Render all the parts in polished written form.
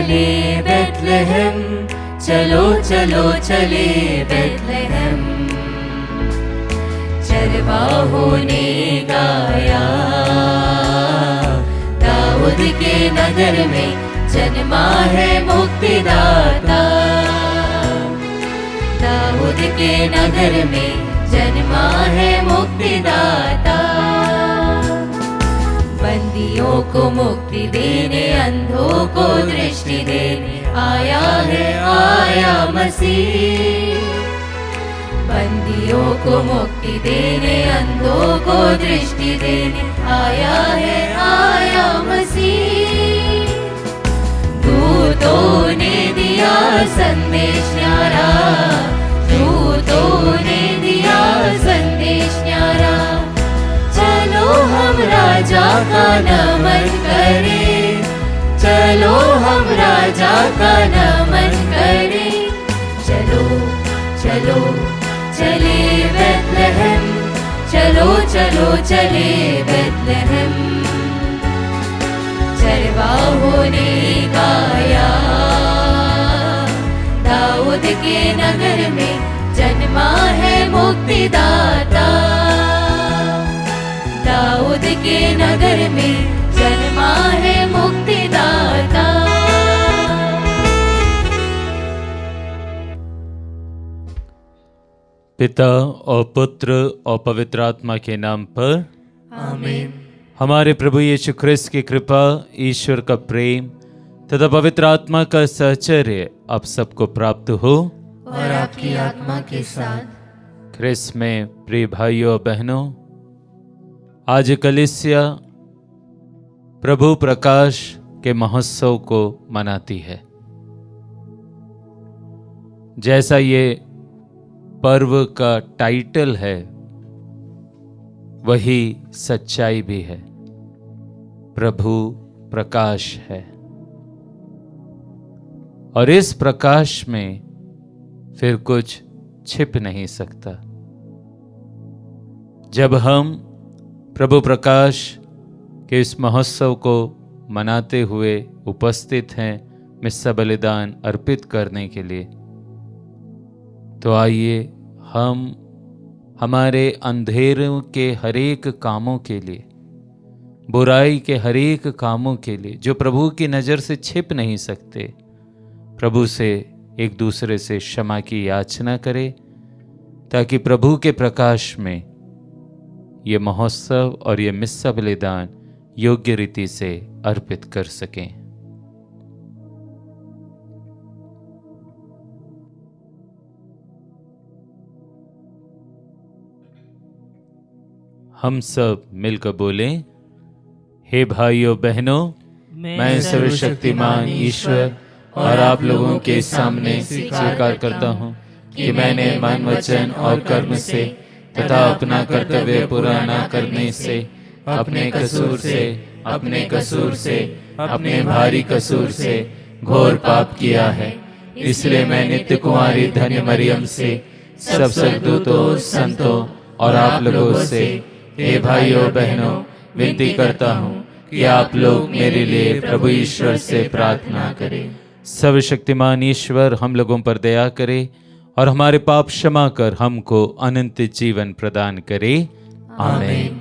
चले बैतलहम, चलो चलो चले बैतलहम। चरवाहों ने गाया, दाऊद के नगर में जन्मा है मुक्तिदाता। दाऊद के नगर में जन्मा है मुक्तिदाता। बंदियों को मुक्ति देने, अंधों को दृष्टि देने आया मसीह। बंदियों को मुक्ति देने, अंधों को दृष्टि देने आया मसीह। दूतों ने दिया संदेश न्यारा, दूतों ने दिया संदेश न्यारा। चलो हम राजा का नमन करें, चलो हम राजा का नमन करें। चलो चलो चले बैतलहम, चलो चलो चले बैतलहम। चरवाहों ने गाया, दाऊद के नगर में जन्मा है मुक्तिदाता। दाऊद के नगर में जन्मा है मुक्तिदाता। पिता और पुत्र और पवित्र आत्मा के नाम पर आमीन। हमारे प्रभु यीशु ख्रिस्त की कृपा, ईश्वर का प्रेम तथा पवित्र आत्मा का सहचर्य आप सबको प्राप्त हो और आपकी आत्मा के साथ। ख्रिस्त में प्रिय भाइयों और बहनों, आज कलीसिया प्रभु प्रकाश के महोत्सव को मनाती है। जैसा ये पर्व का टाइटल है, वही सच्चाई भी है। प्रभु प्रकाश है और इस प्रकाश में फिर कुछ छिप नहीं सकता। जब हम प्रभु प्रकाश के इस महोत्सव को मनाते हुए उपस्थित हैं मिस्सा बलिदान अर्पित करने के लिए, तो आइए हम हमारे अंधेरों के हरेक कामों के लिए, बुराई के हरेक कामों के लिए जो प्रभु की नज़र से छिप नहीं सकते, प्रभु से एक दूसरे से क्षमा की याचना करें, ताकि प्रभु के प्रकाश में ये महोत्सव और ये मिस्सा बलिदान योग्य रीति से अर्पित कर सकें। हम सब मिलकर बोलें, हे भाइयों बहनों, मैं सर्वशक्तिमान ईश्वर और आप लोगों के सामने स्वीकार करता हूँ कि मैंने मन, वचन और कर्म से तथा अपना कर्तव्य पूरा न करने से, अपने कसूर से, अपने भारी कसूर से घोर पाप किया है। इसलिए मैं नित्य कुमारी धन्य मरियम से, सब स्वर्गदूतों, संतों और आप लोगों से, हे भाइयों बहनों, विनती करता हूँ कि आप लोग मेरे लिए प्रभु ईश्वर से प्रार्थना करें। सर्वशक्तिमान ईश्वर हम लोगों पर दया करे और हमारे पाप क्षमा कर हमको अनंत जीवन प्रदान करे। आमीन।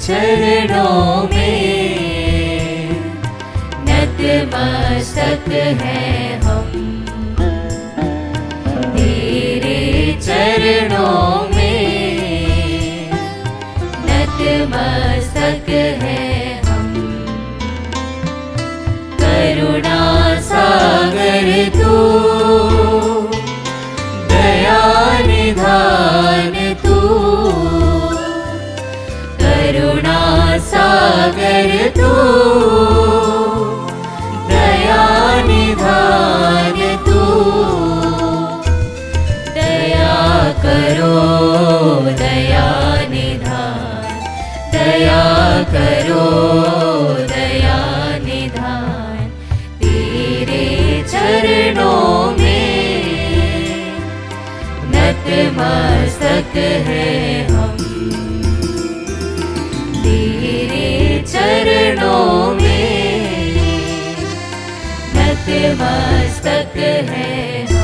चरणों में नतमस्तक हैं हम, तेरे चरणों में नतमस्तक हैं हम। करुणा सागर तू, दया निधान तू, करुणा सागर तू, दया निधान तू, दया कर दया करो दया निधान, तेरे चरणों में नतमस्तक है हम, तेरे चरणों में नतमस्तक है हम।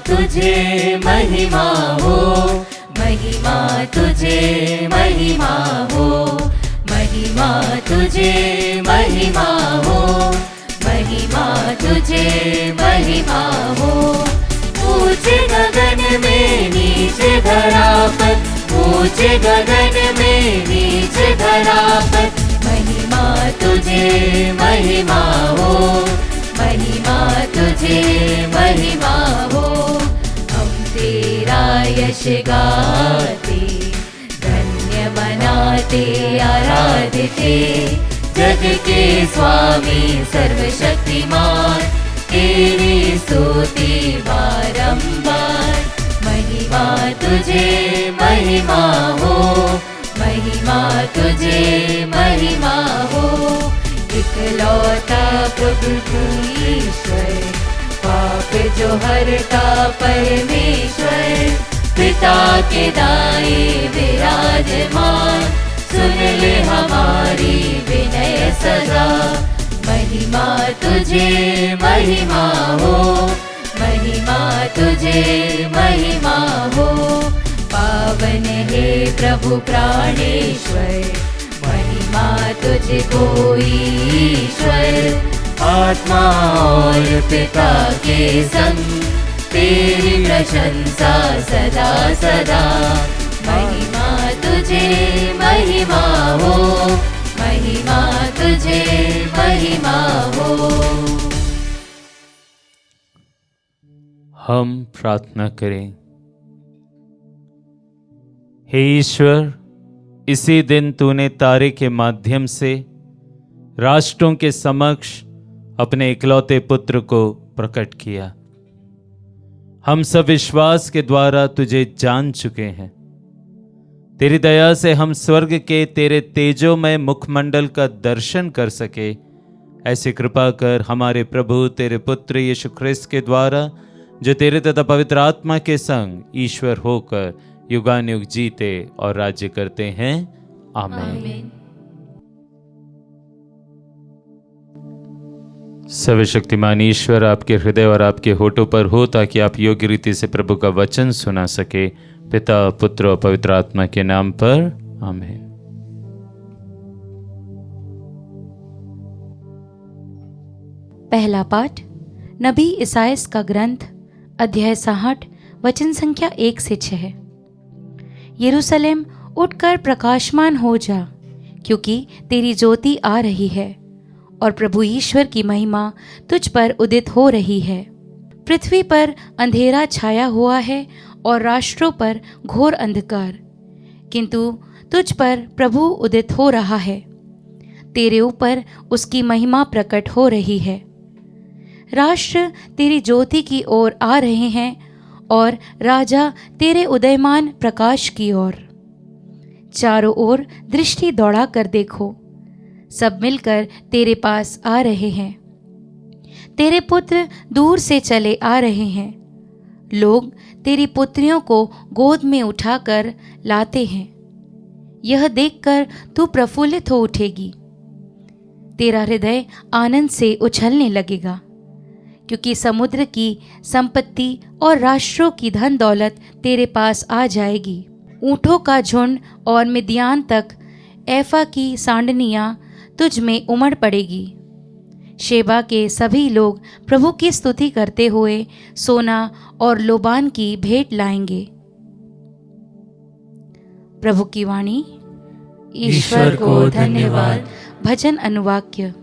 तुझे महिमा हो, महिमा तुझे महिमा हो, महिमा तुझे महिमा हो, महिमा तुझे महिमा हो। ऊंचे गगन में नीचे धरा पर, ऊंचे गगन में नीचे धरा पर, महिमा तुझे महिमा हो, महिमा तुझे महिमा हो। हम तेरा यश गाते, धन्य मनाते आराधते, जग के स्वामी सर्वशक्तिमान, तेरी स्तुति बारंबार। महिमा तुझे महिमा हो, महिमा तुझे महिमा हो। इकलौता प्रभु ईश्वर, पाप जो हरता परमेश्वर, पिता के दाएं विराजमान, सुन ले हमारी विनय सदा। महिमा तुझे महिमा हो, महिमा तुझे महिमा हो। पावन है प्रभु प्राणेश्वर, महिमा तुझको ईश्वर। आत्मा और पिता के संग तेरी प्रशंसा सदा सदा। महिमा तुझे महिमा हो, महिमा तुझे महिमा हो। हम प्रार्थना करें। हे ईश्वर, इसी दिन तूने तारे के माध्यम से राष्ट्रों के समक्ष अपने इकलौते पुत्र को प्रकट किया। हम सब विश्वास के द्वारा तुझे जान चुके हैं। तेरी दया से हम स्वर्ग के तेरे तेजोमय मुखमंडल का दर्शन कर सके, ऐसी कृपा कर हमारे प्रभु तेरे पुत्र यीशु ख्रिस्त के द्वारा, जो तेरे तथा पवित्र आत्मा के संग ईश्वर होकर युगानुयुग जीते और राज्य करते हैं। आमीन। सर्वशक्तिमान ईश्वर आपके हृदय और आपके होठों पर हो, ताकि आप योग्य रीति से प्रभु का वचन सुना सके। पिता पुत्र और पवित्र आत्मा के नाम पर आमीन। पहला पाठ नबी इसायास का ग्रंथ, अध्याय 60, वचन संख्या 1 से 6। यरूशलेम उठकर प्रकाशमान हो जा, क्योंकि तेरी ज्योति आ रही है और प्रभु ईश्वर की महिमा तुझ पर उदित हो रही है। पृथ्वी पर अंधेरा छाया हुआ है और राष्ट्रों पर घोर अंधकार, किंतु तुझ पर प्रभु उदित हो रहा है, तेरे ऊपर उसकी महिमा प्रकट हो रही है। राष्ट्र तेरी ज्योति की ओर आ रहे हैं और राजा तेरे उदयमान प्रकाश की ओर। चारों ओर दृष्टि दौड़ा कर देखो, सब मिलकर तेरे पास आ रहे हैं। तेरे पुत्र दूर से चले आ रहे हैं। लोग तेरी पुत्रियों को गोद में उठाकर लाते हैं। यह देखकर तू प्रफुल्लित हो उठेगी। तेरा हृदय आनंद से उछलने लगेगा, क्योंकि समुद्र की संपत्ति और राष्ट्रों की धन दौलत तेरे पास आ जाएगी। ऊँटों का झुंड और मिद्यान तक एफा की सांडनियाँ तुझ में उमड़ पड़ेगी। शेबा के सभी लोग प्रभु की स्तुति करते हुए सोना और लोबान की भेंट लाएंगे। प्रभु की वाणी। ईश्वर को धन्यवाद। भजन अनुवाक्य।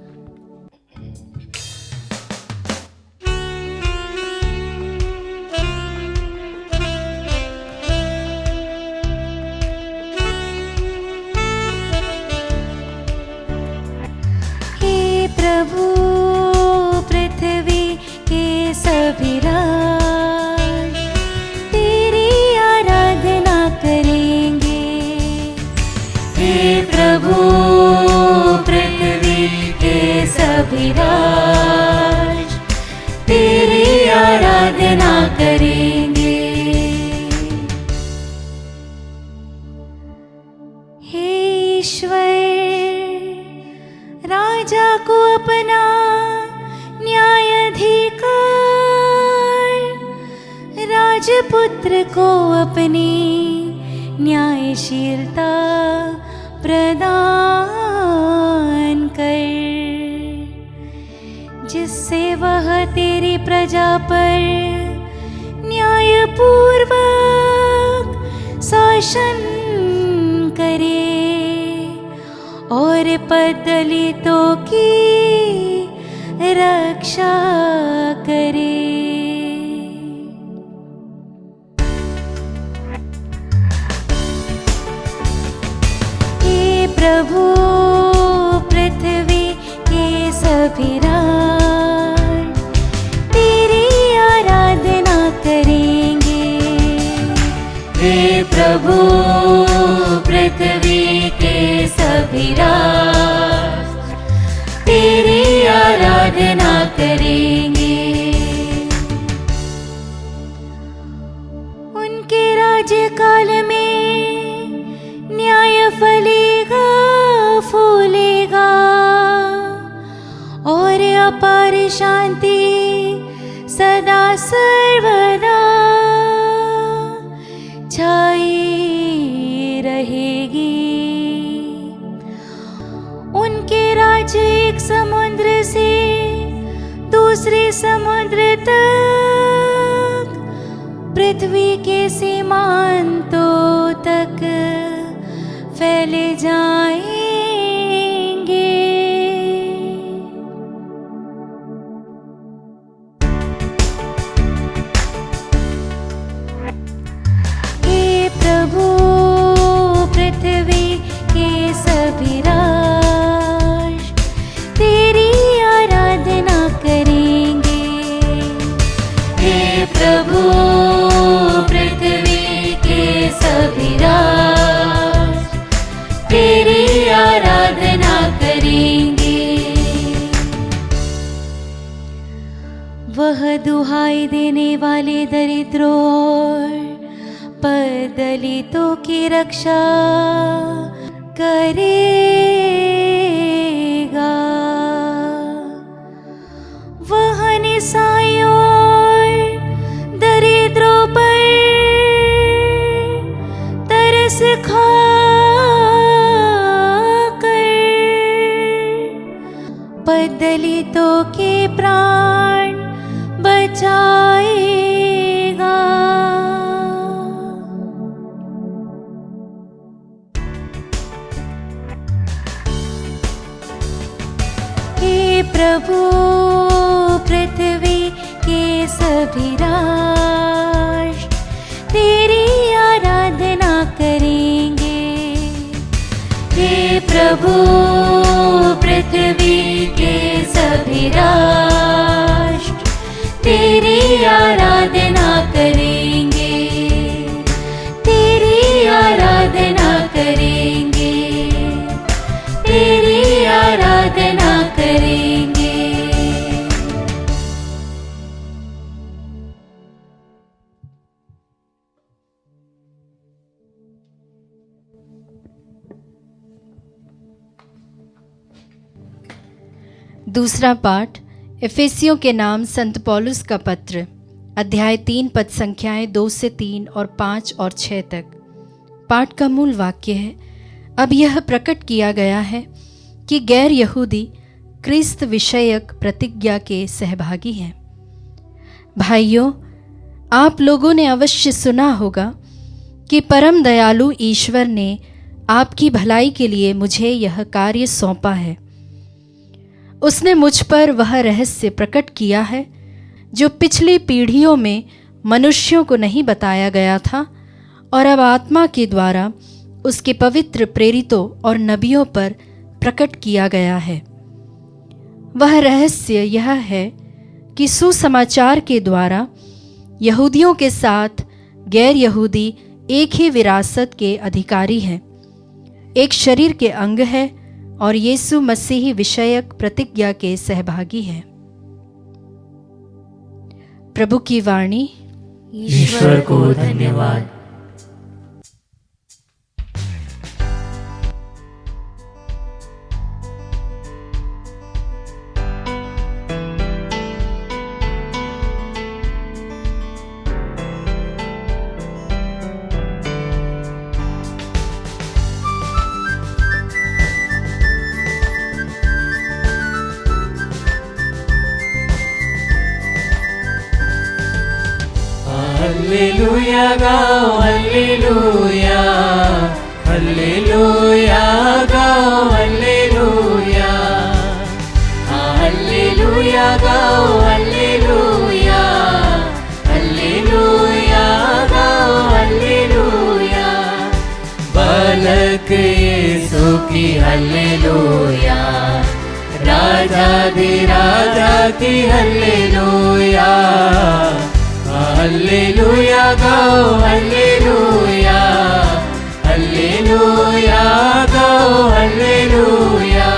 हे प्रभु पृथ्वी के सभी राज तेरी आराधना करेंगे। हे प्रभु पृथ्वी के सभी राज तेरी आराधना करेंगे। हे ईश्वर राजा को अपना न्यायाधिकार, राजपुत्र को अपनी न्यायशीलता प्रदान कर, जिससे वह तेरी प्रजा पर न्यायपूर्वक शासन करे और पददलितों की रक्षा करे। हे प्रभु पृथ्वी के सभी राज तेरी आराधना करेंगे। हे प्रभु पृथ्वी के सभी राज तेरी आराधना करेंगे। उनके राज्यकाल में न्याय फलेगा फूलेगा और अपार शांति सदा सर्वदा छाई रहेगी। उनके राज्य एक समुद्र से दूसरे समुद्र तक, पृथ्वी के सीमांतों तक फैले जाएंगे। हे प्रभु पृथ्वी के सभी राज तेरी आराधना करेंगे। हे प्रभु पृथ्वी के सभी राज तेरी आराधना करेंगे। वह दुहाई देने वाले दरिद्रों और पददलितों की रक्षा करेगा। वह निसाइयों और दरिद्रों पर तरस खा पददलितों के प्राण बचाएगा। हे प्रभु पृथ्वी के सभी राज तेरी आराधना करेंगे। हे प्रभु पृथ्वी के सभी राष्ट्र तेरी आराधना करेंगे। तेरी आराधना करेंगे। तेरी आराधना करेंगे। दूसरा पाठ एफेसियों के नाम संत पौलुस का पत्र, अध्याय 3 पद संख्याएं 2 से 3 और 5 और 6 तक। पाठ का मूल वाक्य है, अब यह प्रकट किया गया है कि गैर यहूदी क्रिस्त विषयक प्रतिज्ञा के सहभागी हैं। भाइयों, आप लोगों ने अवश्य सुना होगा कि परम दयालु ईश्वर ने आपकी भलाई के लिए मुझे यह कार्य सौंपा है। उसने मुझ पर वह रहस्य प्रकट किया है जो पिछली पीढ़ियों में मनुष्यों को नहीं बताया गया था, और अब आत्मा के द्वारा उसके पवित्र प्रेरितों और नबियों पर प्रकट किया गया है। वह रहस्य यह है कि सुसमाचार के द्वारा यहूदियों के साथ गैर यहूदी एक ही विरासत के अधिकारी हैं, एक शरीर के अंग है और यीशु मसीह विषयक प्रतिज्ञा के सहभागी हैं। प्रभु की वाणी। ईश्वर को धन्यवाद। हल्लेलुया गाओ हल्लेलुया, हल्लेलुया गाओ हल्लेलुया, हल्लेलुया गाओ हल्लेलुया, हल्लेलुया गाओ हल्लेलुया। बालक यीशु की हल्लेलुया, राजा की हल्लेलुया, हल्लेलुया गाओ हल्लेलुया, हल्लेलुया गाओ हल्लेलुया,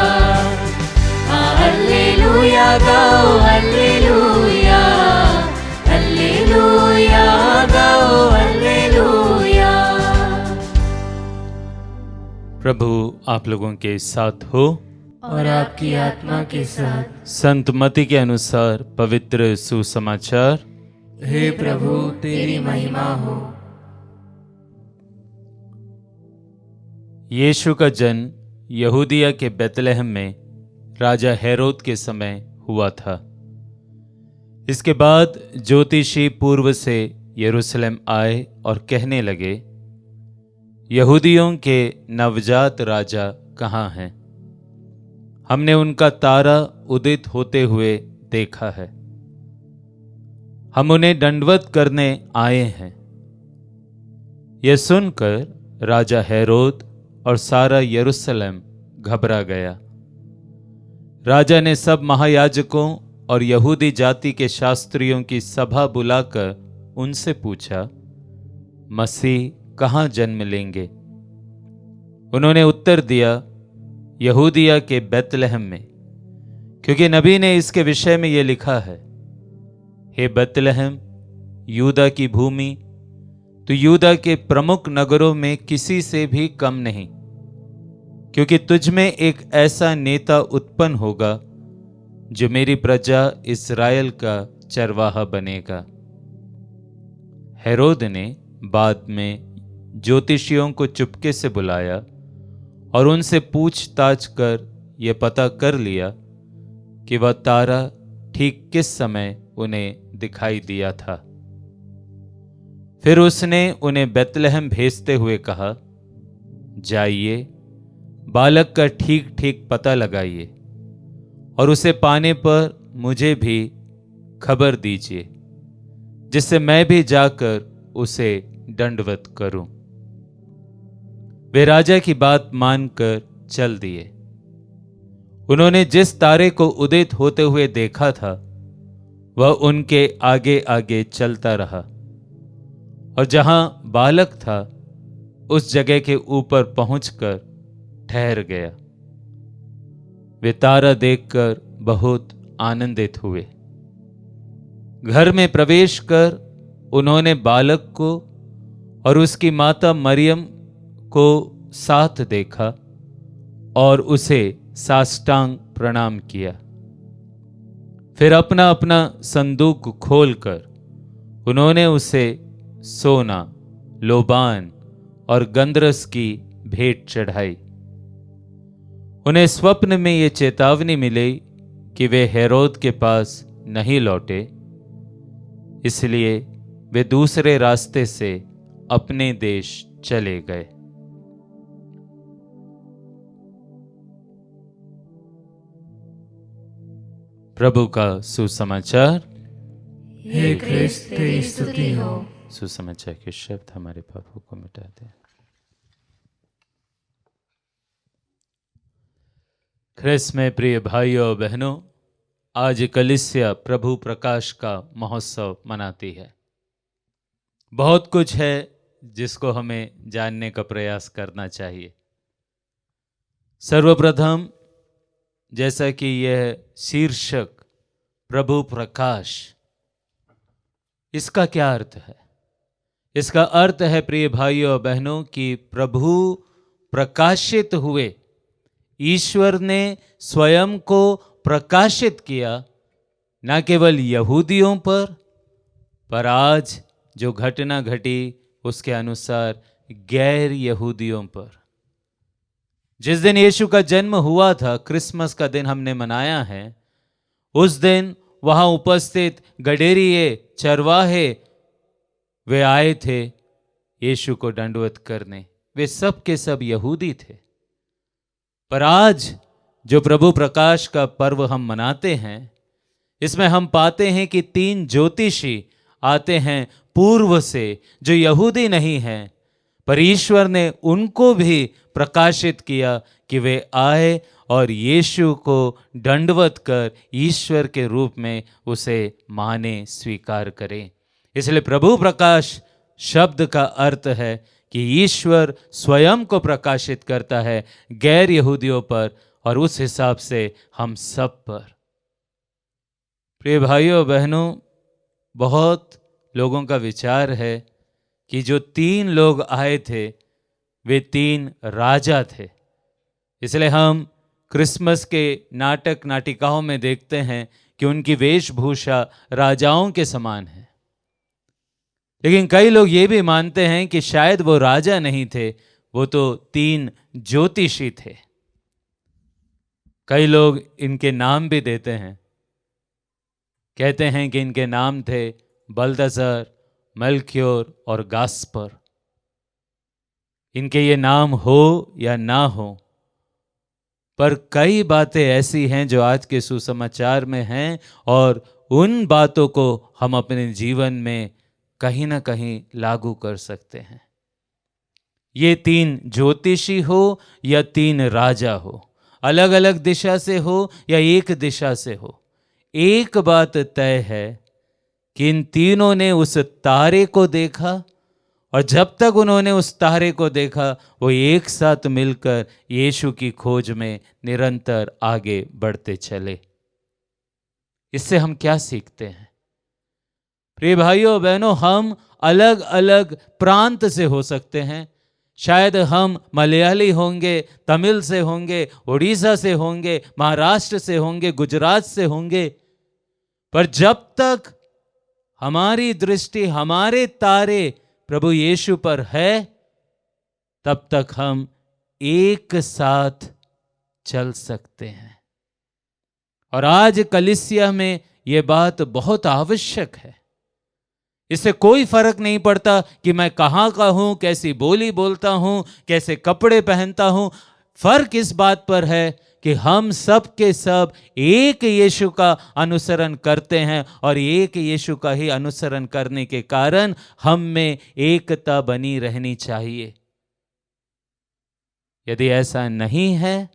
हल्लेलुया गाओ हल्लेलुया, हल्लेलुया गाओ हल्लेलुया। प्रभु आप लोगों के साथ हो और आपकी आत्मा के साथ। संत मत्ती के अनुसार पवित्र सुसमाचार। हे प्रभु तेरी महिमा हो। यीशु का जन्म यहूदिया के बेतलहम में राजा हेरोद के समय हुआ था। इसके बाद ज्योतिषी पूर्व से यरूशलेम आए और कहने लगे, यहूदियों के नवजात राजा कहाँ हैं? हमने उनका तारा उदित होते हुए देखा है। हम उन्हें दंडवत करने आए हैं। यह सुनकर राजा हेरोद और सारा यरूशलेम घबरा गया। राजा ने सब महायाजकों और यहूदी जाति के शास्त्रियों की सभा बुलाकर उनसे पूछा, मसीह कहाँ जन्म लेंगे? उन्होंने उत्तर दिया, यहूदिया के बेतलहम में, क्योंकि नबी ने इसके विषय में यह लिखा है, हे बेतलहम यूदा की भूमि, तो यूदा के प्रमुख नगरों में किसी से भी कम नहीं, क्योंकि तुझ में एक ऐसा नेता उत्पन्न होगा जो मेरी प्रजा इस्राएल का चरवाहा बनेगा। हेरोद ने बाद में ज्योतिषियों को चुपके से बुलाया और उनसे पूछताछ कर यह पता कर लिया कि वह तारा ठीक किस समय उन्हें दिखाई दिया था। फिर उसने उन्हें बेतलहम भेजते हुए कहा, जाइए बालक का ठीक ठीक पता लगाइए और उसे पाने पर मुझे भी खबर दीजिए, जिससे मैं भी जाकर उसे दंडवत करूं। वे राजा की बात मानकर चल दिए। उन्होंने जिस तारे को उदित होते हुए देखा था वह उनके आगे आगे चलता रहा, और जहां बालक था उस जगह के ऊपर पहुंचकर ठहर गया। वे तारा देखकर बहुत आनंदित हुए। घर में प्रवेश कर उन्होंने बालक को और उसकी माता मरियम को साथ देखा और उसे साष्टांग प्रणाम किया। फिर अपना अपना संदूक खोलकर उन्होंने उसे सोना, लोबान और गंधरस की भेंट चढ़ाई। उन्हें स्वप्न में ये चेतावनी मिली कि वे हेरोद के पास नहीं लौटे, इसलिए वे दूसरे रास्ते से अपने देश चले गए। प्रभु का सुसमाचार। हे ख्रिस्त तेरी स्तुति हो। सुसमाचार के शब्द हमारे पापों को मिटा दे। ख्रिस्त में प्रिय भाइयों और बहनों, आज कलीसिया प्रभु प्रकाश का महोत्सव मनाती है। बहुत कुछ है जिसको हमें जानने का प्रयास करना चाहिए। सर्वप्रथम, जैसा कि यह शीर्षक प्रभु प्रकाश, इसका क्या अर्थ है? इसका अर्थ है प्रिय भाइयों और बहनों कि प्रभु प्रकाशित हुए, ईश्वर ने स्वयं को प्रकाशित किया, न केवल यहूदियों पर आज जो घटना घटी उसके अनुसार गैर यहूदियों पर। जिस दिन यीशु का जन्म हुआ था, क्रिसमस का दिन हमने मनाया है, उस दिन वहां उपस्थित गडेरिये, चरवाहे, वे आए थे यीशु को दंडवत करने। वे सब के सब यहूदी थे। पर आज जो प्रभु प्रकाश का पर्व हम मनाते हैं, इसमें हम पाते हैं कि 3 ज्योतिषी आते हैं पूर्व से, जो यहूदी नहीं हैं, पर ईश्वर ने उनको भी प्रकाशित किया कि वे आए और यीशु को दंडवत कर ईश्वर के रूप में उसे माने, स्वीकार करें। इसलिए प्रभु प्रकाश शब्द का अर्थ है कि ईश्वर स्वयं को प्रकाशित करता है गैर यहूदियों पर, और उस हिसाब से हम सब पर। प्रिय भाइयों बहनों, बहुत लोगों का विचार है कि जो 3 लोग आए थे वे 3 राजा थे। इसलिए हम क्रिसमस के नाटक नाटिकाओं में देखते हैं कि उनकी वेशभूषा राजाओं के समान है। लेकिन कई लोग ये भी मानते हैं कि शायद वो राजा नहीं थे, वो तो 3 ज्योतिषी थे। कई लोग इनके नाम भी देते हैं, कहते हैं कि इनके नाम थे बलदसर, मेल्क्योर और गास्पर। इनके ये नाम हो या ना हो, पर कई बातें ऐसी हैं जो आज के सुसमाचार में हैं, और उन बातों को हम अपने जीवन में कहीं ना कहीं लागू कर सकते हैं। ये 3 ज्योतिषी हो या 3 राजा हो, अलग अलग दिशा से हो या एक दिशा से हो, एक बात तय है कि इन तीनों ने उस तारे को देखा, और जब तक उन्होंने उस तारे को देखा वो एक साथ मिलकर यीशु की खोज में निरंतर आगे बढ़ते चले। इससे हम क्या सीखते हैं? प्रिय भाइयों बहनों, हम अलग अलग प्रांत से हो सकते हैं। शायद हम मलयाली होंगे, तमिल से होंगे, उड़ीसा से होंगे, महाराष्ट्र से होंगे, गुजरात से होंगे, पर जब तक हमारी दृष्टि, हमारे तारे प्रभु यीशु पर है, तब तक हम एक साथ चल सकते हैं। और आज कलीसिया में यह बात बहुत आवश्यक है। इससे कोई फर्क नहीं पड़ता कि मैं कहाँ का हूं, कैसी बोली बोलता हूं, कैसे कपड़े पहनता हूं। फर्क इस बात पर है कि हम सब के सब एक यीशु का अनुसरण करते हैं, और एक यीशु का ही अनुसरण करने के कारण हम में एकता बनी रहनी चाहिए। यदि ऐसा नहीं है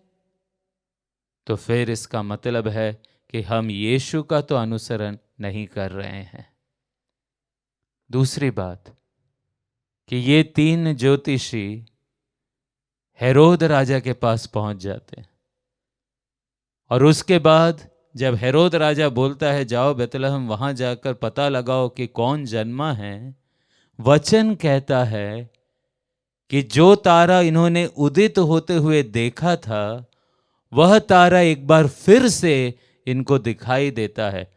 तो फिर इसका मतलब है कि हम यीशु का तो अनुसरण नहीं कर रहे हैं। दूसरी बात कि ये 3 ज्योतिषी हेरोद राजा के पास पहुंच जाते हैं, और उसके बाद जब हेरोद राजा बोलता है जाओ बेतलहम, वहां जाकर पता लगाओ कि कौन जन्मा है, वचन कहता है कि जो तारा इन्होंने उदित होते हुए देखा था, वह तारा एक बार फिर से इनको दिखाई देता है।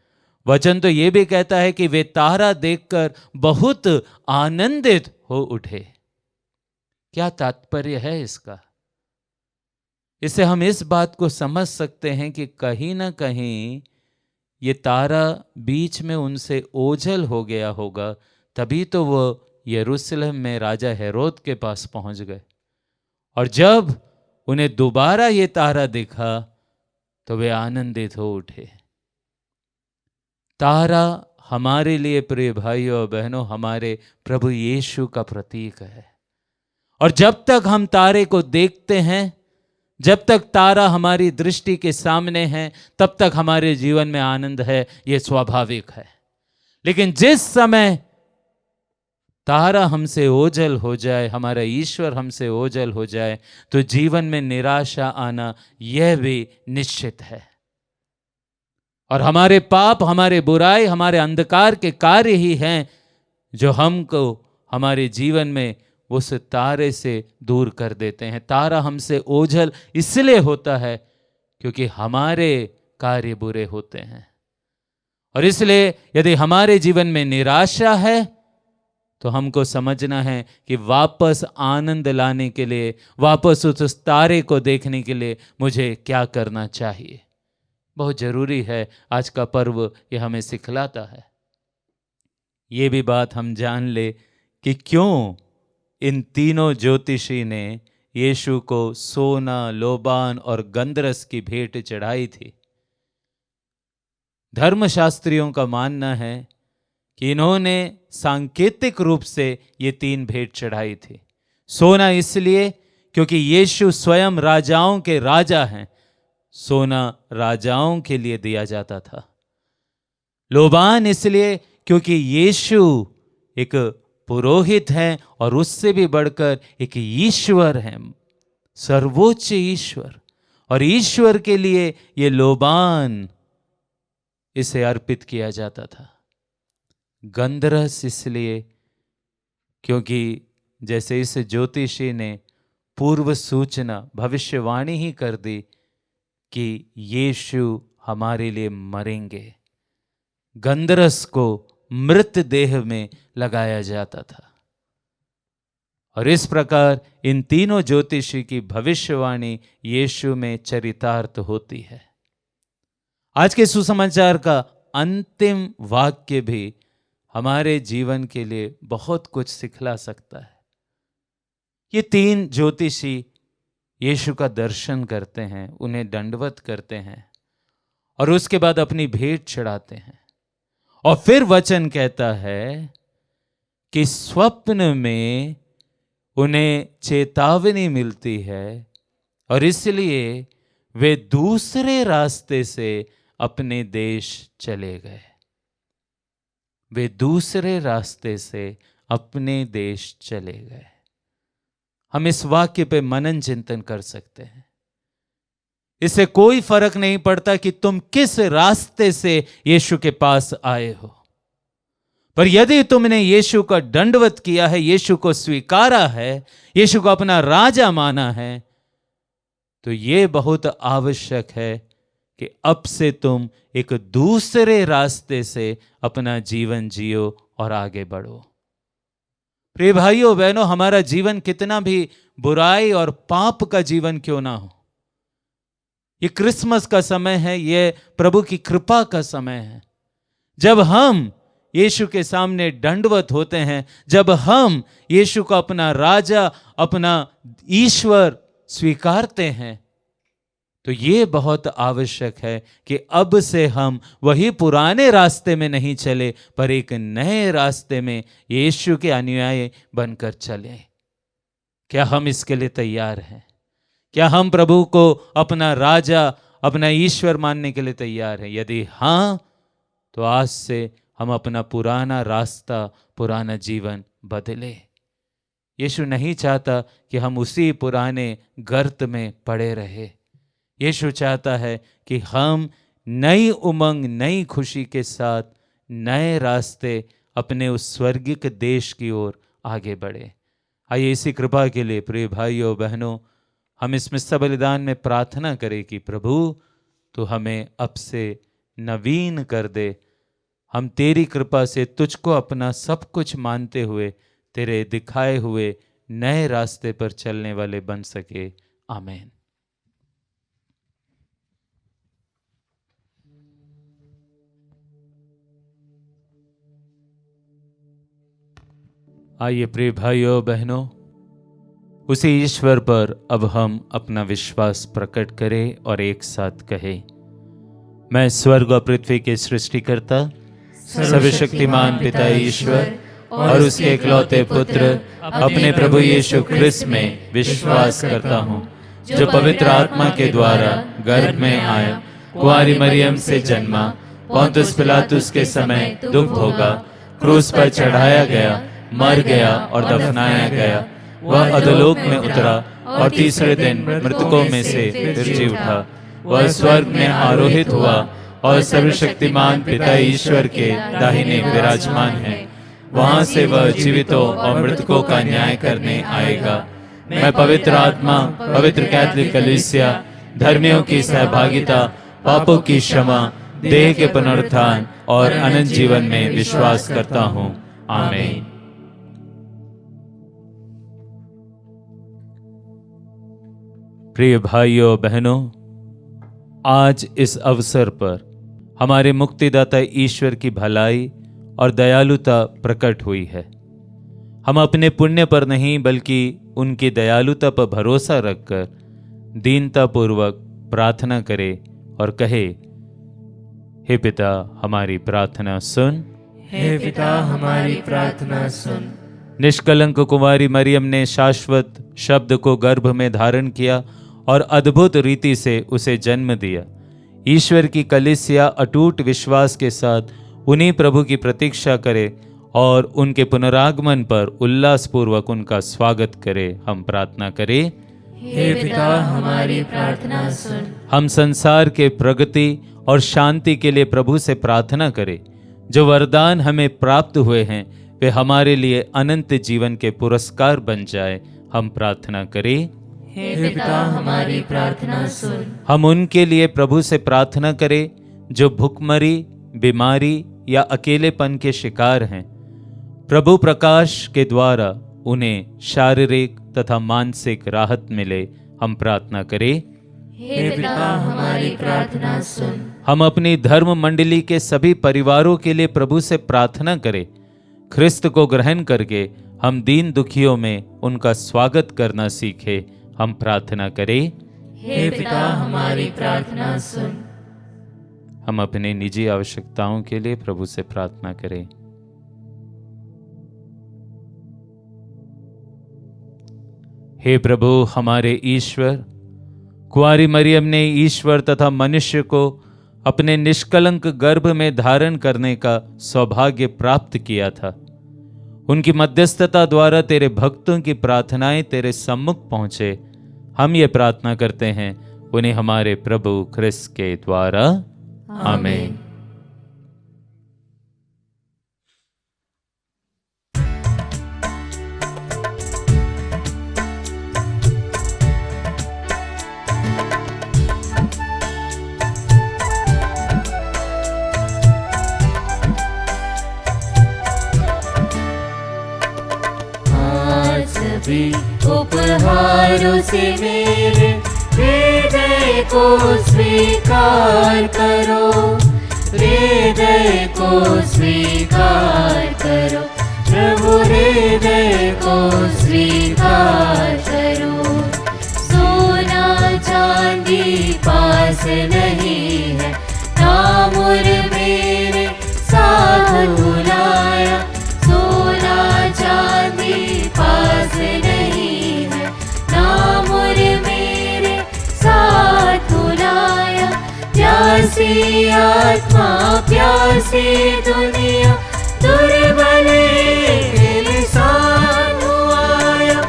वचन तो ये भी कहता है कि वे तारा देखकर बहुत आनंदित हो उठे। क्या तात्पर्य है इसका? इससे हम इस बात को समझ सकते हैं कि कहीं ना कहीं ये तारा बीच में उनसे ओझल हो गया होगा, तभी तो वो यरूशलेम में राजा हेरोद के पास पहुंच गए। और जब उन्हें दोबारा ये तारा दिखा तो वे आनंदित हो उठे। तारा हमारे लिए प्रिय भाइयों और बहनों हमारे प्रभु यीशु का प्रतीक है। और जब तक हम तारे को देखते हैं, जब तक तारा हमारी दृष्टि के सामने है, तब तक हमारे जीवन में आनंद है, यह स्वाभाविक है। लेकिन जिस समय तारा हमसे ओझल हो जाए, हमारा ईश्वर हमसे ओझल हो जाए, तो जीवन में निराशा आना यह भी निश्चित है। और हमारे पाप, हमारे बुराई, हमारे अंधकार के कार्य ही हैं जो हमको हमारे जीवन में उस तारे से दूर कर देते हैं। तारा हमसे ओझल इसलिए होता है क्योंकि हमारे कार्य बुरे होते हैं। और इसलिए यदि हमारे जीवन में निराशा है तो हमको समझना है कि वापस आनंद लाने के लिए, वापस उस तारे को देखने के लिए मुझे क्या करना चाहिए। बहुत जरूरी है, आज का पर्व ये हमें सिखलाता है। ये भी बात हम जान ले कि क्यों इन तीनों ज्योतिषी ने यीशु को सोना, लोबान और गंधरस की भेंट चढ़ाई थी। धर्मशास्त्रियों का मानना है कि इन्होंने सांकेतिक रूप से ये तीन भेंट चढ़ाई थी। सोना इसलिए क्योंकि यीशु स्वयं राजाओं के राजा हैं, सोना राजाओं के लिए दिया जाता था। लोबान इसलिए क्योंकि यीशु एक पुरोहित हैं और उससे भी बढ़कर एक ईश्वर हैं, सर्वोच्च ईश्वर, और ईश्वर के लिए ये लोबान इसे अर्पित किया जाता था। गंधरस इसलिए क्योंकि जैसे इस ज्योतिषी ने पूर्व सूचना, भविष्यवाणी ही कर दी कि यीशु हमारे लिए मरेंगे। गंधरस को मृत देह में लगाया जाता था। और इस प्रकार इन तीनों ज्योतिषी की भविष्यवाणी यीशु में चरितार्थ होती है। आज के सुसमाचार का अंतिम वाक्य भी हमारे जीवन के लिए बहुत कुछ सिखला सकता है। ये तीन ज्योतिषी यीशु का दर्शन करते हैं, उन्हें दंडवत करते हैं और उसके बाद अपनी भेंट चढ़ाते हैं। और फिर वचन कहता है कि स्वप्न में उन्हें चेतावनी मिलती है और इसलिए वे दूसरे रास्ते से अपने देश चले गए। वे दूसरे रास्ते से अपने देश चले गए। हम इस वाक्य पे मनन चिंतन कर सकते हैं। इससे कोई फर्क नहीं पड़ता कि तुम किस रास्ते से यीशु के पास आए हो, पर यदि तुमने यीशु का दंडवत किया है, यीशु को स्वीकारा है, यीशु को अपना राजा माना है, तो यह बहुत आवश्यक है कि अब से तुम एक दूसरे रास्ते से अपना जीवन जियो और आगे बढ़ो। प्रिय भाइयों बहनों, हमारा जीवन कितना भी बुराई और पाप का जीवन क्यों ना हो, ये क्रिसमस का समय है, ये प्रभु की कृपा का समय है। जब हम यीशु के सामने दंडवत होते हैं, जब हम यीशु को अपना राजा, अपना ईश्वर स्वीकारते हैं, तो ये बहुत आवश्यक है कि अब से हम वही पुराने रास्ते में नहीं चले, पर एक नए रास्ते में यीशु के अनुयायी बनकर चलें। क्या हम इसके लिए तैयार हैं? क्या हम प्रभु को अपना राजा, अपना ईश्वर मानने के लिए तैयार हैं? यदि हाँ, तो आज से हम अपना पुराना रास्ता, पुराना जीवन बदले। यीशु नहीं चाहता कि हम उसी पुराने गर्त में पड़े रहे। यीशु चाहता है कि हम नई उमंग, नई खुशी के साथ नए रास्ते अपने उस स्वर्गिक देश की ओर आगे बढ़े। आइए इसी कृपा के लिए प्रिय भाइयों बहनों, हम इस मिस्सा बलिदान में प्रार्थना करें कि प्रभु तो हमें अब से नवीन कर दे। हम तेरी कृपा से तुझको अपना सब कुछ मानते हुए तेरे दिखाए हुए नए रास्ते पर चलने वाले बन सके। आमीन। आइए प्रिय भाइयों बहनों, उसी ईश्वर पर अब हम अपना विश्वास प्रकट करें और एक साथ कहें, मैं स्वर्ग और पृथ्वी के सृष्टिकर्ता सर्वशक्तिमान पिता ईश्वर और उसके इकलौते पुत्र अपने प्रभु यीशु ख्रिस्त में विश्वास करता हूँ, जो पवित्र आत्मा के द्वारा गर्भ में आया, कुंवारी मरियम से जन्मा, पोंतुस पिलातुस के समय दुख भोगा, क्रूस पर चढ़ाया गया, मर गया और दफनाया गया। वह अधोलोक में उतरा और तीसरे दिन मृतकों में से फिर जी उठा। वह स्वर्ग में आरोहित हुआ और सर्वशक्तिमान पिता ईश्वर के दाहिने विराजमान है। वहां से वह जीवितों और मृतकों का न्याय करने आएगा। मैं पवित्र आत्मा, पवित्र कैथोलिक कलीसिया, धर्मियों की सहभागिता, पापों की क्षमा, देह के पुनरुत्थान और अनंत जीवन में विश्वास करता हूँ। आमीन। प्रिय भाइयों बहनों, आज इस अवसर पर हमारे मुक्तिदाता ईश्वर की भलाई और दयालुता प्रकट हुई है। हम अपने पुण्य पर नहीं बल्कि उनकी दयालुता पर भरोसा रखकर दीनतापूर्वक प्रार्थना करें और कहे, हे पिता हमारी प्रार्थना सुन। हे पिता हमारी प्रार्थना सुन। निष्कलंक कुंवारी मरियम ने शाश्वत शब्द को गर्भ में धारण किया और अद्भुत रीति से उसे जन्म दिया। ईश्वर की कलीसिया अटूट विश्वास के साथ उन्हीं प्रभु की प्रतीक्षा करे और उनके पुनरागमन पर उल्लासपूर्वक उनका स्वागत करे। हम प्रार्थना करें, हे पिता हमारी प्रार्थना सुन। हम संसार के प्रगति और शांति के लिए प्रभु से प्रार्थना करें। जो वरदान हमें प्राप्त हुए हैं वे हमारे लिए अनंत जीवन के पुरस्कार बन जाए। हम प्रार्थना करें, हे पिता हमारी प्रार्थना सुन। हम उनके लिए प्रभु से प्रार्थना करें जो भूखमरी, बीमारी या अकेलेपन के शिकार हैं। प्रभु प्रकाश के द्वारा उन्हें शारीरिक तथा मानसिक राहत मिले। हम प्रार्थना करें, हे पिता हमारी प्रार्थना सुन। हम अपनी धर्म मंडली के सभी परिवारों के लिए प्रभु से प्रार्थना करें। ख्रिस्त को ग्रहण करके हम दीन दुखियों में उनका स्वागत करना सीखे। हम प्रार्थना करें, हे पिता हमारी प्रार्थना सुन। हम अपने निजी आवश्यकताओं के लिए प्रभु से प्रार्थना करें। हे प्रभु हमारे ईश्वर, कुंवारी मरियम ने ईश्वर तथा मनुष्य को अपने निष्कलंक गर्भ में धारण करने का सौभाग्य प्राप्त किया था। उनकी मध्यस्थता द्वारा तेरे भक्तों की प्रार्थनाएं तेरे सम्मुख पहुंचे। हम ये प्रार्थना करते हैं उन्हें हमारे प्रभु ख्रिस्त के द्वारा। आमीन। सभी उपहारों से मेरे हृदय को स्वीकार करो, हृदय को स्वीकार करो, प्रभु हृदय को स्वीकार करो। सोना चांदी पास नहीं है, तामुर मेरे साथ बुलाया। सोना चांदी पास नहीं है, तामुर मेरे साथ बुलाया। प्यासी आत्मा प्यासी दुनिया दुर्बल इंसान आया।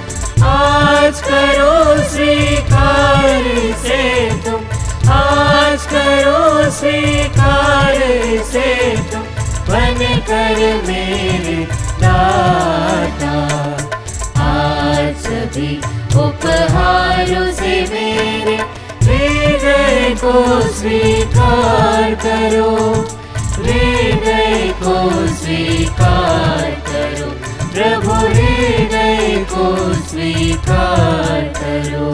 आज करो स्वीकार से तुम, आज करो स्वीकार से तुम, बन कर मेरे दाता। आज सभी उपहारों से मेरे हृदय को स्वीकार करो, हृदय को स्वीकार करो, प्रभु हृदय को स्वीकार करो।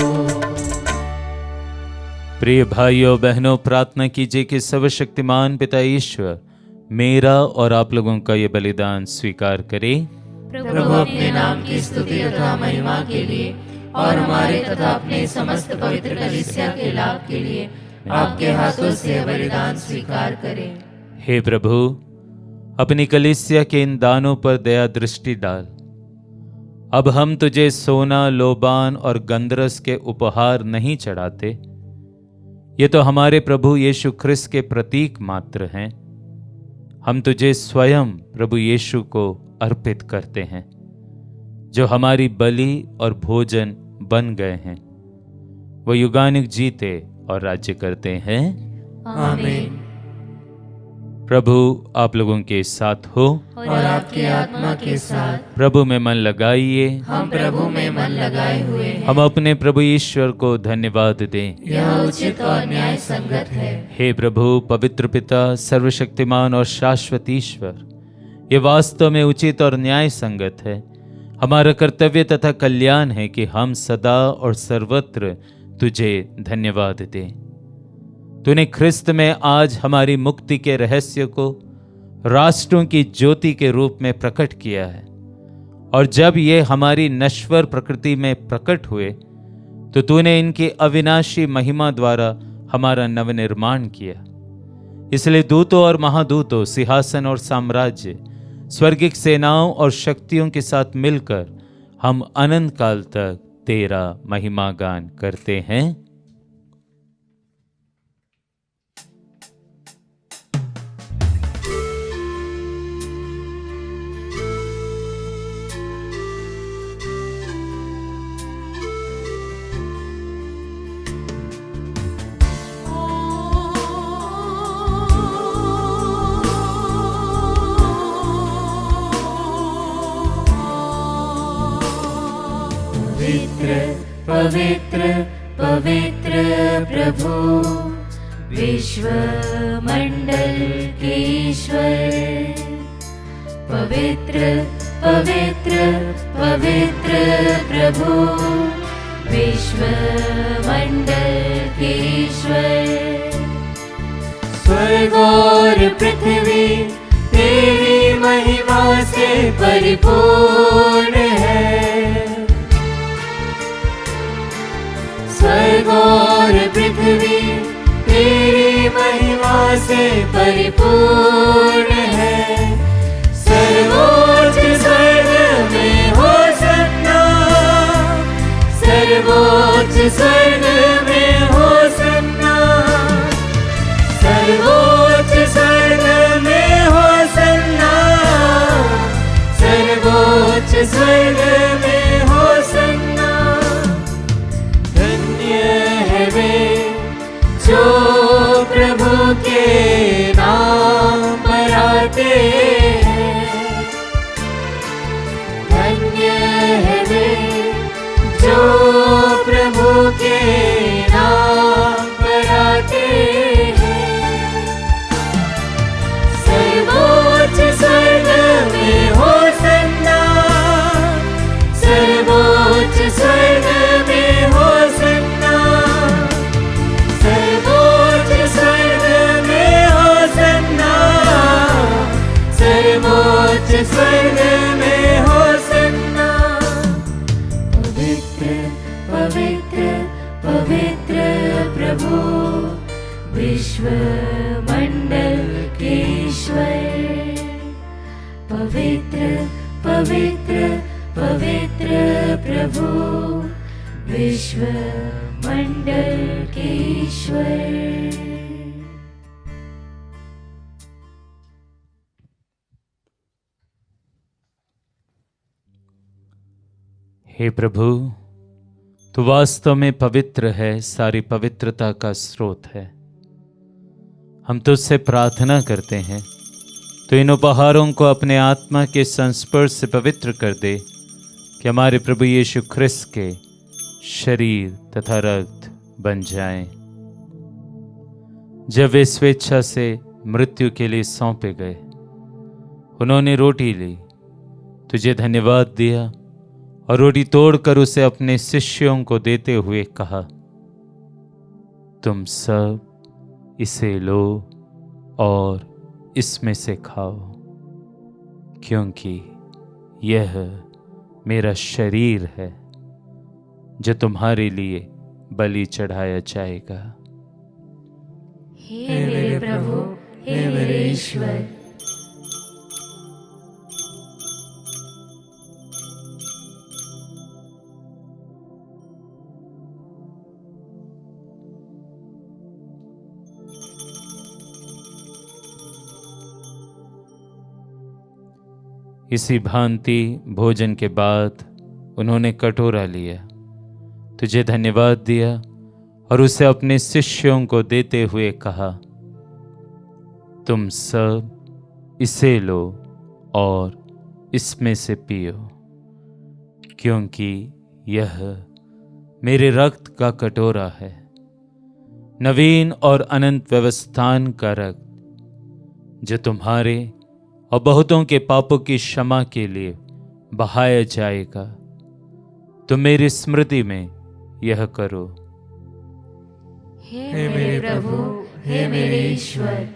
प्रिय भाइयों बहनों, प्रार्थना कीजिए कि सर्वशक्तिमान पिता ईश्वर मेरा और आप लोगों का ये बलिदान स्वीकार करे। प्रभु अपने नाम की स्तुति तथा महिमा के लिए और हमारे तथा अपने समस्त पवित्र कलीसिया के लाभ के लिए आपके हाथों से बलिदान स्वीकार करें। हे प्रभु, अपनी कलीसिया के इन दानों पर दया दृष्टि डाल। अब हम तुझे सोना, लोबान और गंधरस के उपहार नहीं चढ़ाते, ये तो हमारे प्रभु यीशु ख्रिस्त के प्रतीक मात्र हैं। हम तुझे स्वयं प्रभु यीशु को अर्पित करते हैं, जो हमारी बलि और भोजन बन गए हैं। वो युगानुग जीते और राज्य करते हैं। आमीन। प्रभु आप लोगों के साथ हो और आपकी आत्मा के साथ। प्रभु में मन लगाइए। हम प्रभु में मन लगाए हुए हैं। हम अपने प्रभु ईश्वर को धन्यवाद दें। यह उचित और न्याय संगत है। हे प्रभु, पवित्र पिता, सर्वशक्तिमान और शाश्वत ईश्वर, ये वास्तव में उचित और न्याय संगत है। हमारा कर्तव्य तथा कल्याण है कि हम सदा और सर्वत्र तुझे धन्यवाद दें। तूने ख्रिस्त में आज हमारी मुक्ति के रहस्य को राष्ट्रों की ज्योति के रूप में प्रकट किया है, और जब ये हमारी नश्वर प्रकृति में प्रकट हुए तो तूने इनकी अविनाशी महिमा द्वारा हमारा नवनिर्माण किया। इसलिए दूतों और महादूतों, सिंहासन और साम्राज्य, स्वर्गिक सेनाओं और शक्तियों के साथ मिलकर हम अनंत काल तक तेरा महिमा गान करते हैं। पवित्र पवित्र प्रभु, विश्व मंडल के ईश्वर। पवित्र पवित्र पवित्र प्रभु, विश्व मंडल के ईश्वर। स्वर्ग और पृथ्वी तेरी महिमा से परिपूर्ण है। स्वर्ग और पृथ्वी तेरी महिमा से परिपूर्ण है। सर्वोच्च स्वर्ग में होसन्ना, सर्वोच्च स्वर्ग में होसन्ना, सर्वोच्च स्वर्ग में होसन्ना, सर्वोच्च स्वर्ग में होसन्ना। जो प्रभु के नाम पर आते हैं, धन्य है वे जो प्रभु के नाम पर आते हैं। सर्वोच्च स्वर्ग में होसन्ना, सर्वोच्च स्वर्ग में होसन्ना, सर्वोच्च स्वर्ग में होसन्ना, सर्वोच्च स्वर्ग में होसन्ना। पवित्र पवित्र पवित्र प्रभु, विश्व मंडल के ईश्वर। पवित्र पवित्र पवित्र प्रभु, विश्व मंडल के ईश्वर। हे प्रभु, तू वास्तव में पवित्र है, सारी पवित्रता का स्रोत है। हम तुझसे प्रार्थना करते हैं तो इन उपहारों को अपने आत्मा के संस्पर्श से पवित्र कर दे, कि हमारे प्रभु यीशु ख्रिस्त के शरीर तथा रक्त बन जाएं। जब वे स्वेच्छा से मृत्यु के लिए सौंपे गए, उन्होंने रोटी ली, तुझे धन्यवाद दिया और रोटी तोड़कर उसे अपने शिष्यों को देते हुए कहा, तुम सब इसे लो और इसमें से खाओ, क्योंकि यह मेरा शरीर है जो तुम्हारे लिए बलि चढ़ाया जाएगा। हे मेरे प्रभु, हे मेरे ईश्वर। इसी भांति भोजन के बाद उन्होंने कटोरा लिया, तुझे धन्यवाद दिया और उसे अपने शिष्यों को देते हुए कहा, तुम सब इसे लो और इसमें से पियो, क्योंकि यह मेरे रक्त का कटोरा है, नवीन और अनंत व्यवस्थान का रक्त, जो तुम्हारे और बहुतों के पापों की क्षमा के लिए बहाया जाएगा। तुम मेरी स्मृति में यह करो। हे मेरे प्रभु, हे मेरे ईश्वर।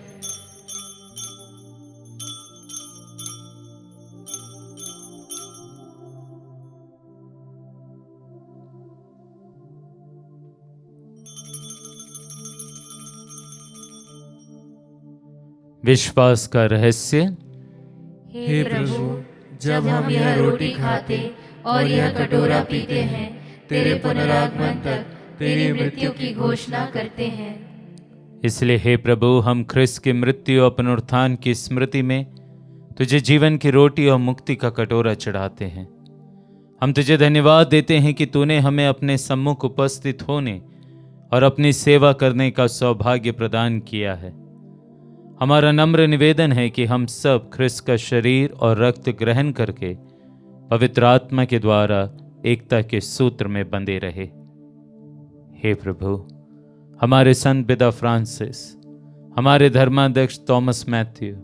विश्वास का रहस्य। हे प्रभु, जब हम यह रोटी खाते और यह कटोरा पीते हैं, तेरे पुनरागमन तक तेरी मृत्यु की घोषणा करते हैं। इसलिए हे प्रभु, हम ख्रिस्त की मृत्यु और पुनरुत्थान की स्मृति में तुझे जीवन की रोटी और मुक्ति का कटोरा चढ़ाते हैं। हम तुझे धन्यवाद देते हैं कि तूने हमें अपने सम्मुख उपस्थित होने और अपनी सेवा करने का सौभाग्य प्रदान किया है। हमारा नम्र निवेदन है कि हम सब ख्रिस्त का शरीर और रक्त ग्रहण करके पवित्र आत्मा के द्वारा एकता के सूत्र में बंधे रहे। हे प्रभु, हमारे संत पिता फ्रांसिस, हमारे धर्माध्यक्ष थॉमस मैथ्यू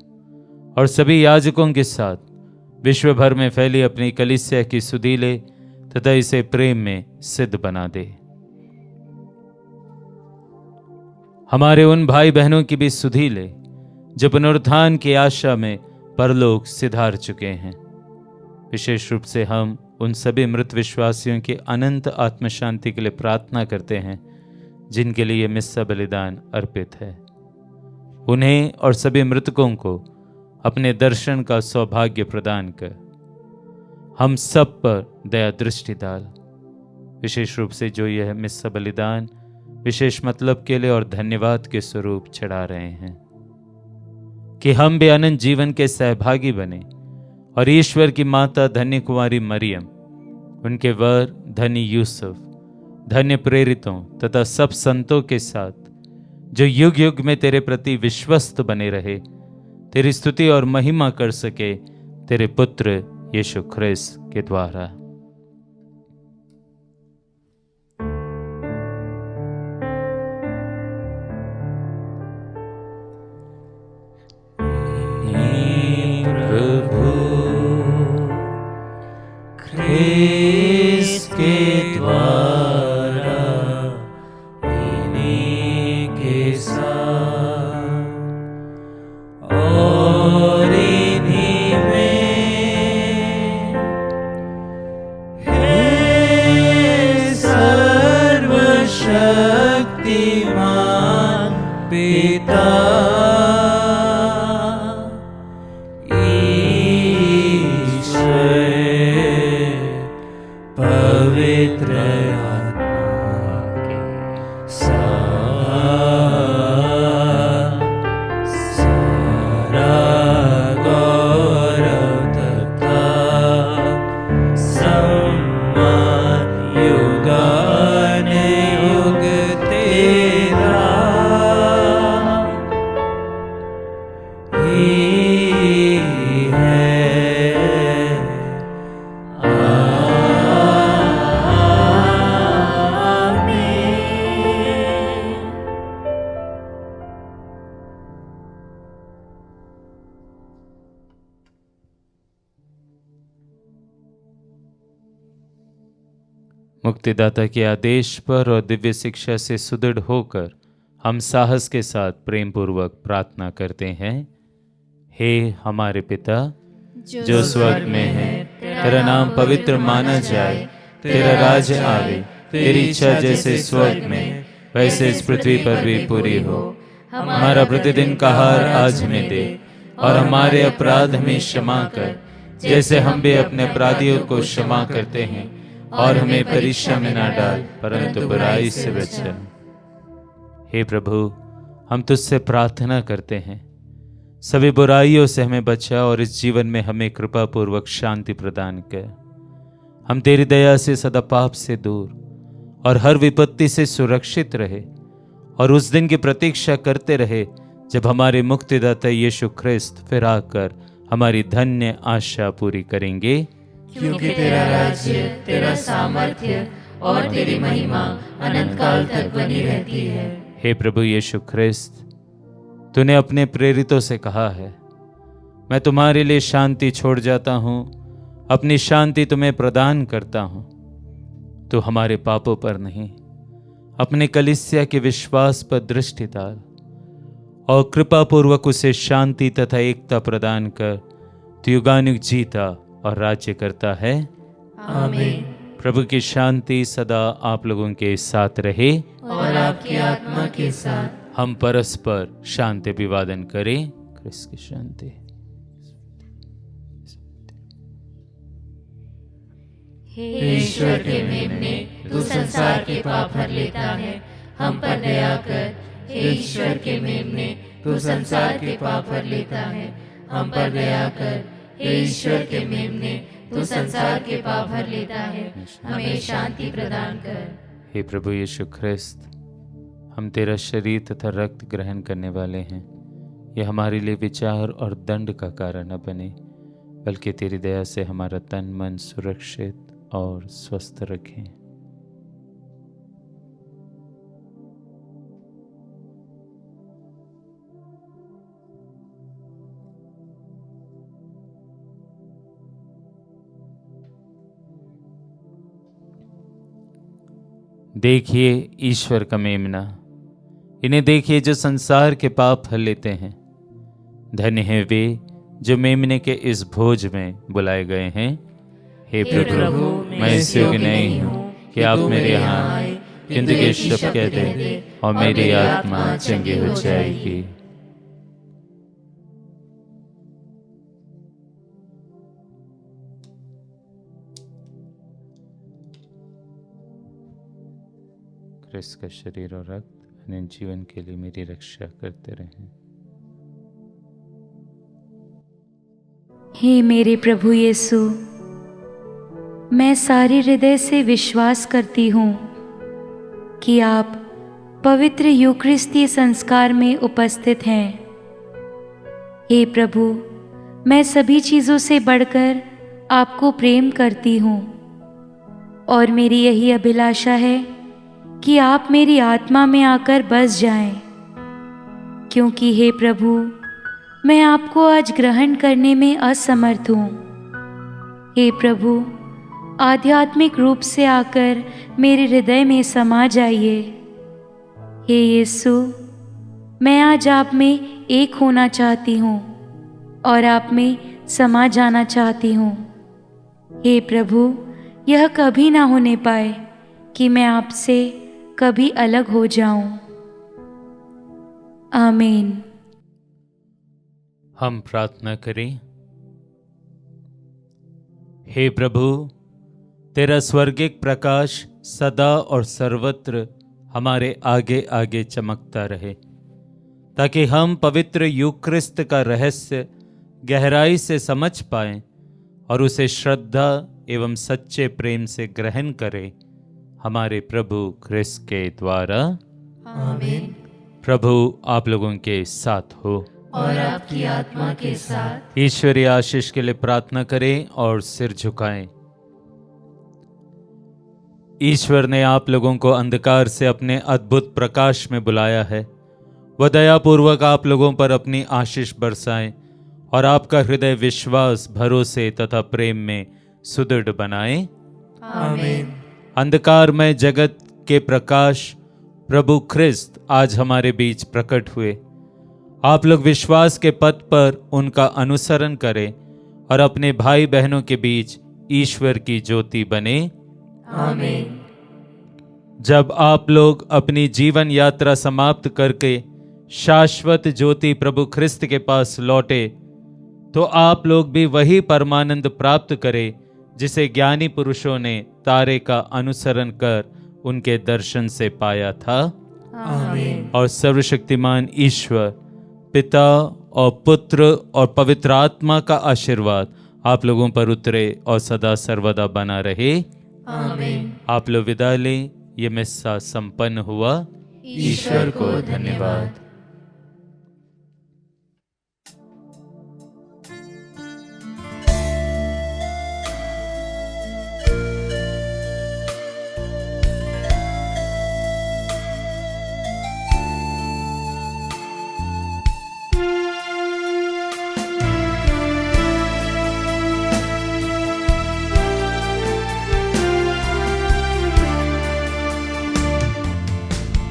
और सभी याजकों के साथ विश्व भर में फैली अपनी कलीसिया की सुधीले तथा इसे प्रेम में सिद्ध बना दे। हमारे उन भाई बहनों की भी सुधीले जो पुनरुत्थान की आशा में परलोक सिधार चुके हैं। विशेष रूप से हम उन सभी मृत विश्वासियों की अनंत आत्म शांति के लिए प्रार्थना करते हैं जिनके लिए मिस्सा बलिदान अर्पित है। उन्हें और सभी मृतकों को अपने दर्शन का सौभाग्य प्रदान कर हम सब पर दया दृष्टि डाल। विशेष रूप से जो यह मिस्सा बलिदान विशेष मतलब के लिए और धन्यवाद के स्वरूप चढ़ा रहे हैं, कि हम भी अनंत जीवन के सहभागी बने और ईश्वर की माता धन्य कुमारी मरियम, उनके वर धन्य यूसुफ, धन्य प्रेरितों तथा सब संतों के साथ जो युग युग में तेरे प्रति विश्वस्त बने रहे, तेरी स्तुति और महिमा कर सके तेरे पुत्र यीशु ख्रिस्त के द्वारा। प्रभु ख्रिस्त के द्वारा इन्हीं के साथ और इन्हीं में हे सर्वशक्तिमान पिता मुक्तिदाता के आदेश पर और दिव्य शिक्षा से सुदृढ़ होकर हम साहस के साथ प्रेम पूर्वक प्रार्थना करते हैं। हे हमारे पिता जो स्वर्ग में है, तेरा नाम पवित्र माना जाए, तेरा राज्य आवे, तेरी इच्छा जैसे स्वर्ग में वैसे इस पृथ्वी पर भी पूरी हो। हमारा प्रतिदिन का आहार आज हमें दे और हमारे अपराध हमें क्षमा कर जैसे हम भी अपने अपराधियों को क्षमा करते हैं, और हमें परीक्षा में ना डाल परंतु बुराई से बचा। हे प्रभु, हम तुझसे प्रार्थना करते हैं सभी बुराइयों से हमें बचा और इस जीवन में हमें कृपा पूर्वक शांति प्रदान कर। हम तेरी दया से सदा पाप से दूर और हर विपत्ति से सुरक्षित रहे और उस दिन की प्रतीक्षा करते रहे जब हमारे मुक्तिदाता यीशु ख्रिस्त फिर आकर हमारी धन्य आशा पूरी करेंगे। क्योंकि तेरा राज्य, तेरा सामर्थ्य और तेरी महिमा अनंत काल तक बनी रहती है। हे प्रभु यीशु ख्रिस्त, तूने अपने प्रेरितों से कहा है, मैं तुम्हारे लिए शांति छोड़ जाता हूँ, अपनी शांति तुम्हें प्रदान करता हूँ। तो हमारे पापों पर नहीं, अपने कलीसिया के विश्वास पर दृष्टि डाल और कृपा पूर्वक उसे शांति तथा एकता प्रदान कर तू युगानुग जीता और राज्य करता है। आमीन। प्रभु की शांति सदा आप लोगों के साथ रहे और आपकी आत्मा के साथ। हम परस्पर शांति अभिवादन करें। क्रिस्त की शांति। हे ईश्वर के मेमने, तू संसार के पाप हर लेता है, हम पर दया कर। हे ईश्वर के मेमने, तू संसार के पाप हर लेता है, हम पर दया कर। हे ईश्वर के मेमने, तू संसार के पाप हर लेता है, हमें शांति प्रदान कर। हे प्रभु यीशु ख्रिस्त, हम तेरा शरीर तथा रक्त ग्रहण करने वाले हैं। यह हमारे लिए विचार और दंड का कारण न बने, बल्कि तेरी दया से हमारा तन मन सुरक्षित और स्वस्थ रखें। देखिए ईश्वर का मेमना, इन्हें देखिए जो संसार के पाप हर लेते हैं। धन्य है वे जो मेमने के इस भोज में बुलाए गए हैं। हे प्रभु, मैं इस योग्य नहीं हूँ कि आप मेरे यहाँ आए, किंतु ये शब्द कह दे और मेरी आत्मा चंगी हो जाएगी। क्रिस्त का शरीर और रक्त अनंत जीवन के लिए मेरी रक्षा करते रहें। हे मेरे प्रभु यीशु, मैं सारे हृदय से विश्वास करती हूँ कि आप पवित्र यूकरिस्तीय संस्कार में उपस्थित हैं। हे प्रभु, मैं सभी चीज़ों से बढ़कर आपको प्रेम करती हूँ और मेरी यही अभिलाषा है कि आप मेरी आत्मा में आकर बस जाएं, क्योंकि हे प्रभु, मैं आपको आज ग्रहण करने में असमर्थ हूँ। हे प्रभु, आध्यात्मिक रूप से आकर मेरे हृदय में समा जाइए। हे यीशु, मैं आज आप में एक होना चाहती हूँ और आप में समा जाना चाहती हूँ। हे प्रभु, यह कभी ना होने पाए कि मैं आपसे कभी अलग हो जाऊं। आमीन। हम प्रार्थना करें। हे प्रभु, तेरा स्वर्गिक प्रकाश सदा और सर्वत्र हमारे आगे आगे चमकता रहे, ताकि हम पवित्र यूक्रिस्त का रहस्य गहराई से समझ पाएं और उसे श्रद्धा एवं सच्चे प्रेम से ग्रहण करें, हमारे प्रभु क्रिस्त के द्वारा। आमीन। प्रभु आप लोगों के साथ हो और आपकी आत्मा के साथ। ईश्वरीय आशीष के लिए प्रार्थना करें और सिर झुकाएं। ईश्वर ने आप लोगों को अंधकार से अपने अद्भुत प्रकाश में बुलाया है। वह दयापूर्वक आप लोगों पर अपनी आशीष बरसाएं और आपका हृदय विश्वास, भरोसे तथा प्रेम में सुदृढ़ बनाए। आमीन। अंधकारमय जगत के प्रकाश प्रभु ख्रिस्त आज हमारे बीच प्रकट हुए। आप लोग विश्वास के पथ पर उनका अनुसरण करें और अपने भाई बहनों के बीच ईश्वर की ज्योति बने। आमीन। जब आप लोग अपनी जीवन यात्रा समाप्त करके शाश्वत ज्योति प्रभु ख्रिस्त के पास लौटे, तो आप लोग भी वही परमानंद प्राप्त करें जिसे ज्ञानी पुरुषों ने तारे का अनुसरण कर उनके दर्शन से पाया था। आमीन। और सर्वशक्तिमान ईश्वर पिता और पुत्र और पवित्र आत्मा का आशीर्वाद आप लोगों पर उतरे और सदा सर्वदा बना रहे। आमीन। आप लोग विदा लें। ये मिस्सा संपन्न हुआ। ईश्वर को धन्यवाद।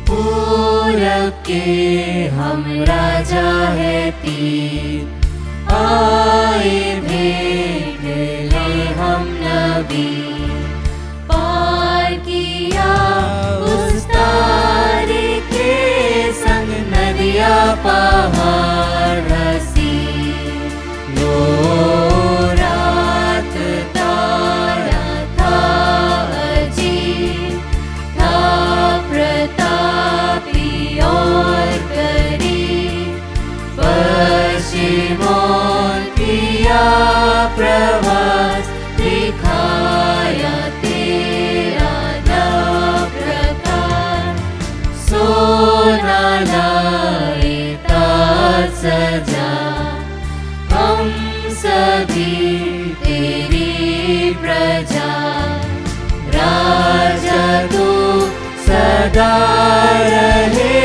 पूरब के हम राजा है तीर, आए भेंट ले हम नबी। पार किया उस तारे के संग नदिया पहाड़ हंसी। लो रात तारा था अजीब, था प्रतापी और करीब। पश्चिमों किया प्रवास, दिखाया तेरा नव प्रकाश। सोना लाए ताज सजा, हम सभी तेरी प्रजा। राजा तू सदा रहे,